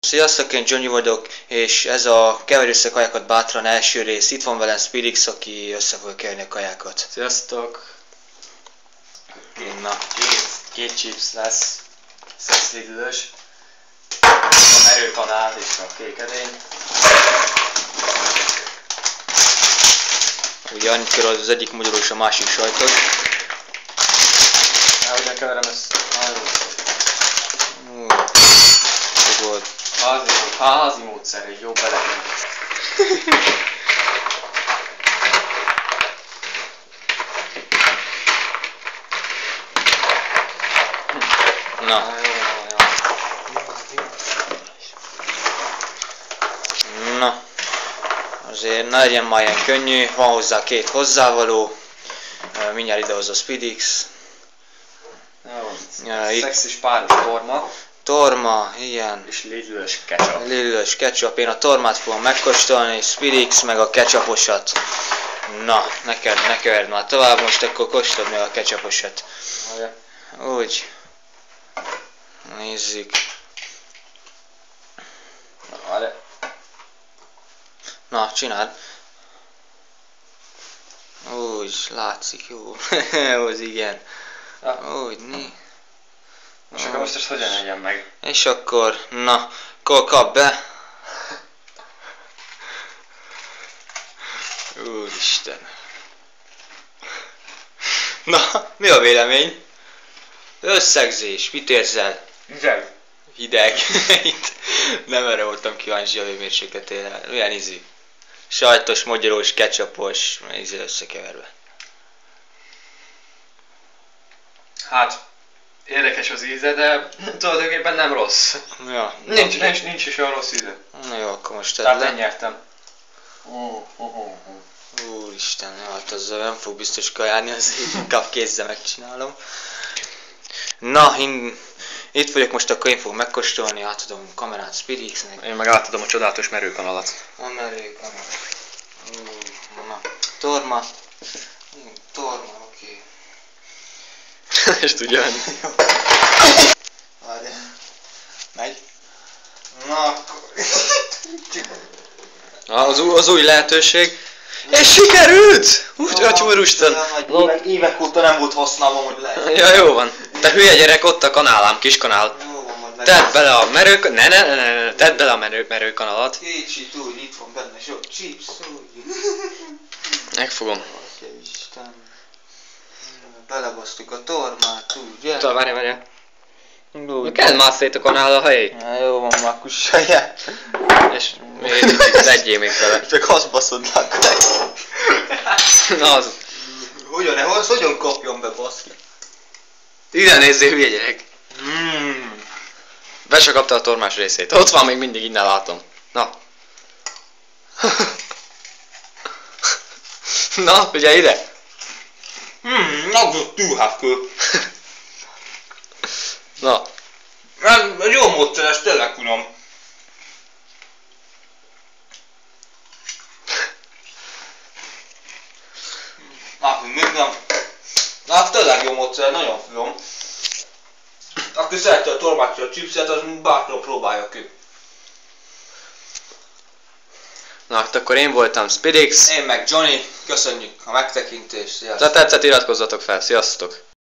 Sziasztok, én Johnny vagyok, és ez a Keverj össze kajákat bátran első rész. Itt van velem Spirix, aki össze fog keverni a kajákat. Sziasztok! Na, Két chips lesz, szexlidülös, a merőkanál és a kék edény. ugye annyit kell az egyik magyarul és a másik sajtot. Hogyan keverem ezt? Ez volt. Házi módszer, egy jó belekenni. Na. Na. Azért ne legyen már ilyen könnyű, van hozzá két hozzávaló. Mindjárt idehozza Spirix. Szexis páros torma. Torma, ilyen. És lidlős ketchup. Lidlős ketchup. Én a tormát fogom megkóstolni, Spirix meg a ketchuposat. Na, ne keverd már tovább, most akkor kóstold meg a ketchuposat. Úgy. Nézzük. Na, csináld. Úgy, látszik, jó. Az igen. Úgy, né. És akkor most ezt hogyan legyen meg? És akkor, na, akkor kap be. Úristen. Na, mi a vélemény? Összegzés, mit érzel? Hideg. Hideg. Itt nem erre voltam kíváncsi a hőmérsékletére. Olyan ízű. Sajtos, mogyorós, ketchupos, ízű összekeverve. Hát, érdekes az íze, de tulajdonképpen nem rossz. Ja. Nincs is olyan rossz íze. Na jó, akkor most tedd Tehát le. én nyertem. Úristen, hát azzal nem fog biztos kajálni, azért inkább kézzel megcsinálom. Na, itt vagyok most, akkor én fogom megkóstolni, átadom a kamerát Spirixnek. Én meg átadom a csodálatos merőkanalat. A merőkanal. Na, torma. Torma, oké. És tudja venni. Várjál. Megy. Na, akkor... Az új lehetőség. És sikerült! Úristen! Évek óta nem volt használva, hogy lehet. Ja, jó van. Te hülye gyerek, ott a kanálám, kis kanál. Jó van, majd meg. Tedd bele a merőkanalat. Tedd bele a merőkanalat. Kicsit úgy, itt van benne sok chips, úgy. Megfogom. Isten. Belebasztuk a tormát, ugye? Várjál. Kell már szét a kanál a helyét. Na, jó van, már kussalját. És miért legyél még vele. Csak azt baszod le. Na az. Hogyan kapjon be, baszki? Ide nézzél, hülye gyerek. Be se kapta a tormás részét. Ott van még mindig, innen látom. Na. Na, ugye ide? Nagyon tűhákkő. Na. Jó módszer, ezt tényleg unom. Még nem. Na, tényleg jó módszer, nagyon finom. Aki szereti a tormát a chipset, az bátran próbálja ki. Na, hát akkor én voltam Spirix. Én meg Johnny, köszönjük a megtekintést, sziasztok! Ha tetszett, iratkozzatok fel, sziasztok!